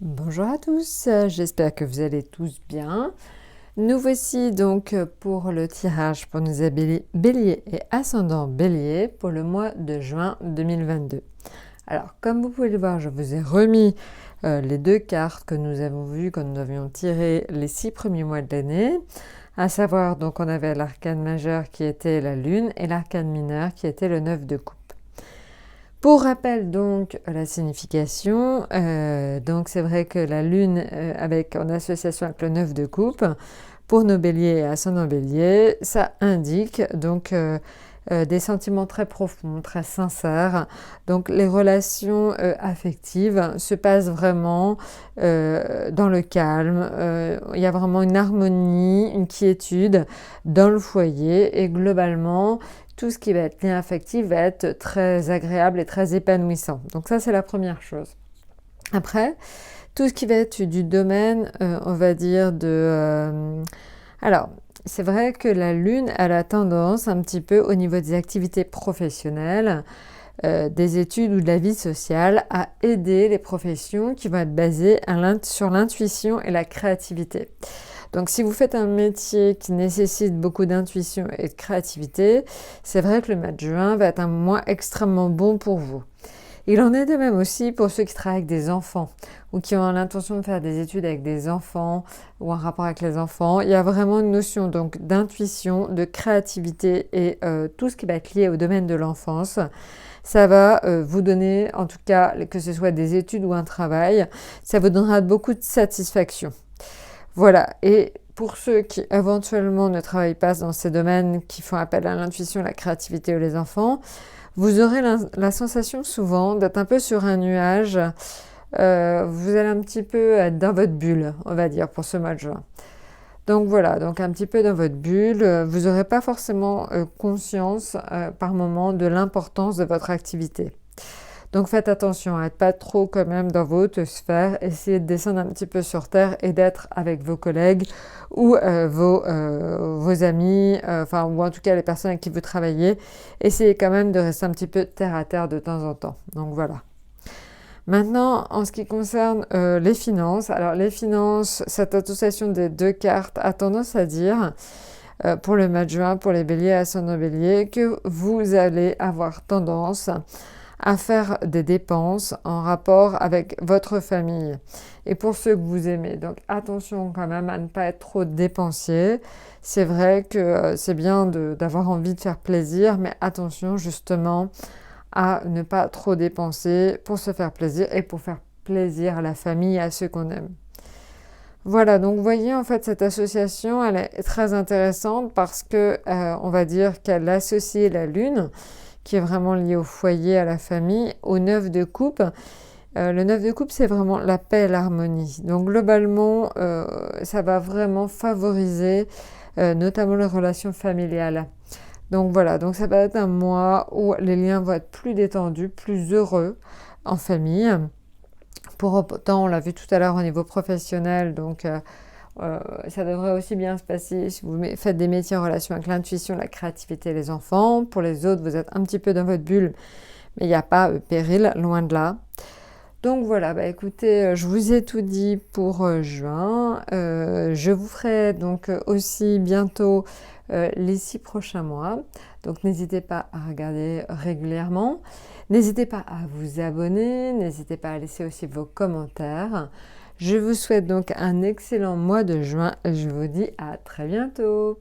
Bonjour à tous, j'espère que vous allez tous bien. Nous voici donc pour le tirage pour nos béliers et ascendant bélier pour le mois de juin 2022. Alors comme vous pouvez le voir, je vous ai remis les deux cartes que nous avons vues quand nous avions tiré les 6 premiers mois de l'année, à savoir donc on avait l'arcane majeur qui était la lune et l'arcane mineur qui était le 9 de coupe. Pour rappel donc la signification, donc c'est vrai que la lune en association avec le 9 de coupe, pour nos béliers et ascendants bélier, ça indique donc des sentiments très profonds, très sincères. Donc les relations affectives se passent vraiment dans le calme. Il y a vraiment une harmonie, une quiétude dans le foyer et globalement, tout ce qui va être lien affectif va être très agréable et très épanouissant. Donc ça, c'est la première chose. Après, tout ce qui va être du domaine, on va dire alors, c'est vrai que la Lune, elle a tendance un petit peu au niveau des activités professionnelles, des études ou de la vie sociale, à aider les professions qui vont être basées sur l'intuition et la créativité. Donc si vous faites un métier qui nécessite beaucoup d'intuition et de créativité, c'est vrai que le mois de juin va être un mois extrêmement bon pour vous. Il en est de même aussi pour ceux qui travaillent avec des enfants ou qui ont l'intention de faire des études avec des enfants ou un rapport avec les enfants. Il y a vraiment une notion donc d'intuition, de créativité et tout ce qui va être lié au domaine de l'enfance. Ça va vous donner, en tout cas, que ce soit des études ou un travail, ça vous donnera beaucoup de satisfaction. Voilà, et pour ceux qui éventuellement ne travaillent pas dans ces domaines qui font appel à l'intuition, la créativité ou les enfants, vous aurez la sensation souvent d'être un peu sur un nuage. Vous allez un petit peu être dans votre bulle, on va dire, pour ce mois de juin. Donc voilà, donc un petit peu dans votre bulle, vous n'aurez pas forcément conscience par moment de l'importance de votre activité. Donc faites attention à être pas trop quand même dans votre sphère, essayez de descendre un petit peu sur terre et d'être avec vos collègues ou vos amis, ou en tout cas les personnes avec qui vous travaillez. Essayez quand même de rester un petit peu terre à terre de temps en temps. Donc voilà. Maintenant, en ce qui concerne les finances, alors les finances, cette association des deux cartes a tendance à dire pour le mois de juin, pour les béliers et ascendants bélier, que vous allez avoir tendance à faire des dépenses en rapport avec votre famille et pour ceux que vous aimez. Donc attention quand même à ne pas être trop dépensier. C'est vrai que c'est bien d'avoir envie de faire plaisir, mais attention justement à ne pas trop dépenser pour se faire plaisir et pour faire plaisir à la famille et à ceux qu'on aime. Voilà, donc vous voyez en fait cette association, elle est très intéressante parce que on va dire qu'elle associe la lune, qui est vraiment lié au foyer, à la famille, au 9 de coupe. Le 9 de coupe, c'est vraiment la paix et l'harmonie. Donc globalement, ça va vraiment favoriser notamment les relations familiales. Donc voilà, donc ça va être un mois où les liens vont être plus détendus, plus heureux en famille. Pour autant, on l'a vu tout à l'heure au niveau professionnel, donc ça devrait aussi bien se passer si vous faites des métiers en relation avec l'intuition, la créativité et les enfants. Pour les autres, vous êtes un petit peu dans votre bulle, mais il n'y a pas péril, loin de là. Donc voilà, écoutez, je vous ai tout dit pour juin. Je vous ferai donc aussi bientôt les 6 prochains mois. Donc n'hésitez pas à regarder régulièrement. N'hésitez pas à vous abonner. N'hésitez pas à laisser aussi vos commentaires. Je vous souhaite donc un excellent mois de juin et je vous dis à très bientôt.